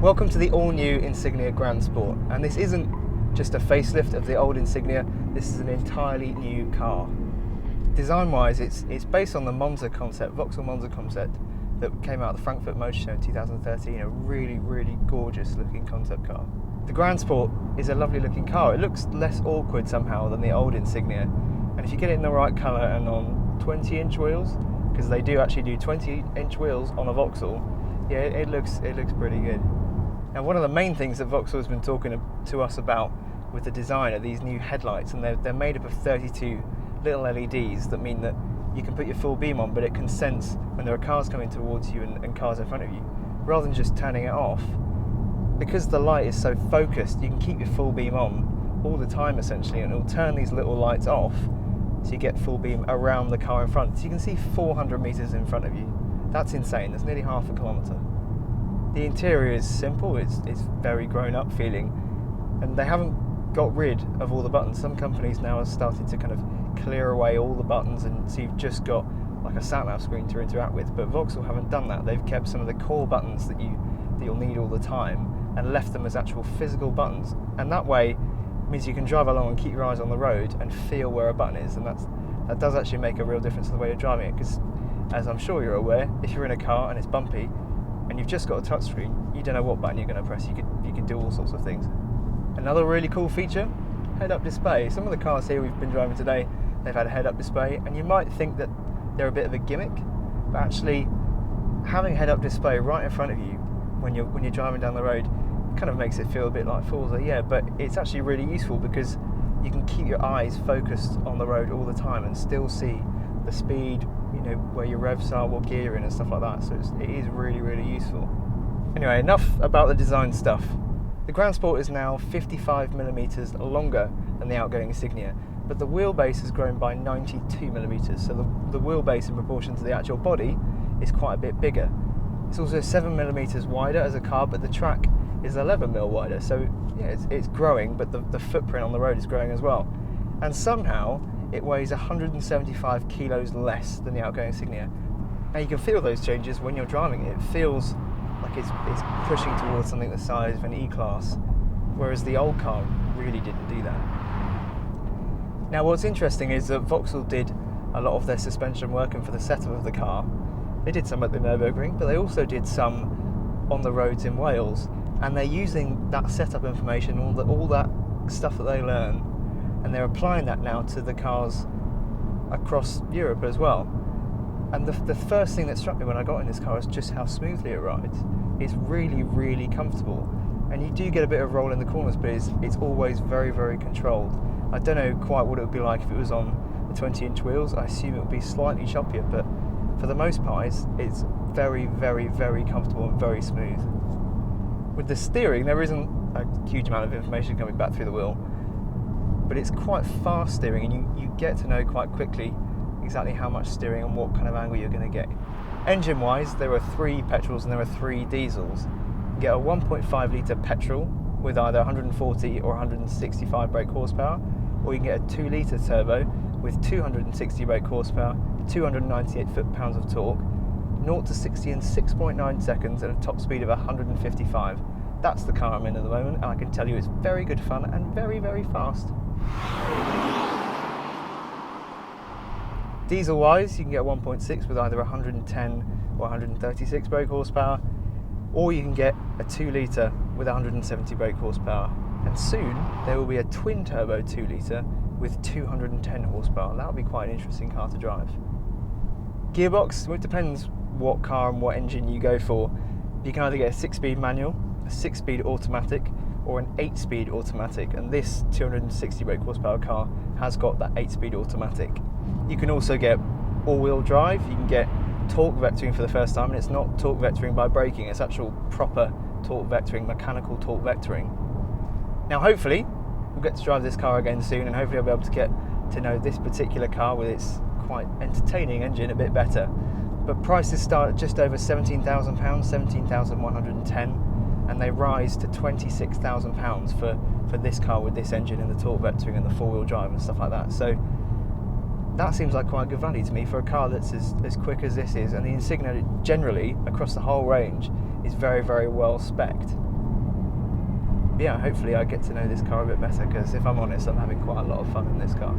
Welcome to the all-new Insignia Grand Sport, and this isn't just a facelift of the old Insignia, this is an entirely new car. Design-wise, it's based on the Monza concept, Vauxhall Monza concept, that came out of the Frankfurt Motor Show in 2013, a really, really gorgeous looking concept car. The Grand Sport is a lovely looking car. It looks less awkward somehow than the old Insignia, and if you get it in the right colour and on 20-inch wheels, because they do actually do 20-inch wheels on a Vauxhall, yeah, it looks pretty good. Now, one of the main things that Vauxhall has been talking to us about with the design are these new headlights, and they're made up of 32 little LEDs that mean that you can put your full beam on, but it can sense when there are cars coming towards you and cars in front of you, rather than just turning it off. Because the light is so focused, you can keep your full beam on all the time essentially, and it'll turn these little lights off so you get full beam around the car in front. So you can see 400 metres in front of you. That's insane, that's nearly half a kilometre. The interior is simple, it's very grown up feeling, and they haven't got rid of all the buttons. Some companies now have started to kind of clear away all the buttons, and so you've just got like a sat-nav screen to interact with, but Vauxhall haven't done that. They've kept some of the core buttons that you'll need all the time and left them as actual physical buttons, and that way means you can drive along and keep your eyes on the road and feel where a button is, and that does actually make a real difference to the way you're driving it, because as I'm sure you're aware, if you're in a car and it's bumpy and you've just got a touchscreen, you don't know what button you're going to press. You could do all sorts of things. Another really cool feature, head-up display. Some of the cars here we've been driving today, they've had a head-up display, and you might think that they're a bit of a gimmick, but actually having a head-up display right in front of you when you're driving down the road kind of makes it feel a bit like Forza, yeah, but it's actually really useful because you can keep your eyes focused on the road all the time and still see the speed, you know, where your revs are, what gear you're in and stuff like that, so it is really, really useful. Anyway, enough about the design stuff. The Grand Sport is now 55mm longer than the outgoing Insignia, but the wheelbase has grown by 92mm, so the wheelbase in proportion to the actual body is quite a bit bigger. It's also 7mm wider as a car, but the track is 11mm wider, so yeah, it's growing, but the footprint on the road is growing as well. And somehow it weighs 175 kilos less than the outgoing Insignia. Now you can feel those changes when you're driving it. It feels like it's pushing towards something the size of an E-Class, whereas the old car really didn't do that. Now what's interesting is that Vauxhall did a lot of their suspension work, and for the setup of the car, they did some at the Nürburgring, but they also did some on the roads in Wales, and they're using that setup information, all that stuff that they learn, and they're applying that now to the cars across Europe as well. And the first thing that struck me when I got in this car is just how smoothly it rides. It's really, really comfortable, and you do get a bit of roll in the corners, but it's always very, very controlled. I don't know quite what it would be like if it was on the 20-inch wheels. I assume it would be slightly choppier, but for the most part it's very, very, very comfortable and very smooth. With the steering, there isn't a huge amount of information coming back through the wheel, but it's quite fast steering, and you get to know quite quickly exactly how much steering and what kind of angle you're going to get. Engine wise, there are 3 petrols and there are 3 diesels. You get a 1.5 litre petrol with either 140 or 165 brake horsepower, or you can get a 2 litre turbo with 260 brake horsepower, 298 foot-pounds of torque, 0 to 60 in 6.9 seconds at a top speed of 155. That's the car I'm in at the moment, and I can tell you it's very good fun and very, very fast. Diesel wise, you can get a 1.6 with either 110 or 136 brake horsepower, or you can get a 2 litre with 170 brake horsepower, and soon there will be a twin turbo 2 litre with 210 horsepower. That would be quite an interesting car to drive. Gearbox, well, it depends what car and what engine you go for. You can either get a 6-speed manual, a 6-speed automatic, or an 8-speed automatic, and this 260 brake horsepower car has got that 8-speed automatic. You can also get all-wheel drive. You can get torque vectoring for the first time, and it's not torque vectoring by braking, it's actual proper torque vectoring, mechanical torque vectoring. Now hopefully we'll get to drive this car again soon, and hopefully I'll be able to get to know this particular car with its quite entertaining engine a bit better. But prices start at just over £17,000, 17,110, and they rise to £26,000 for this car with this engine and the torque vectoring and the 4-wheel drive and stuff like that. So that seems like quite good value to me for a car that's as quick as this is, and the Insignia generally across the whole range is very, very well spec'd. yeah, hopefully I get to know this car a bit better, because if I'm honest, I'm having quite a lot of fun in this car.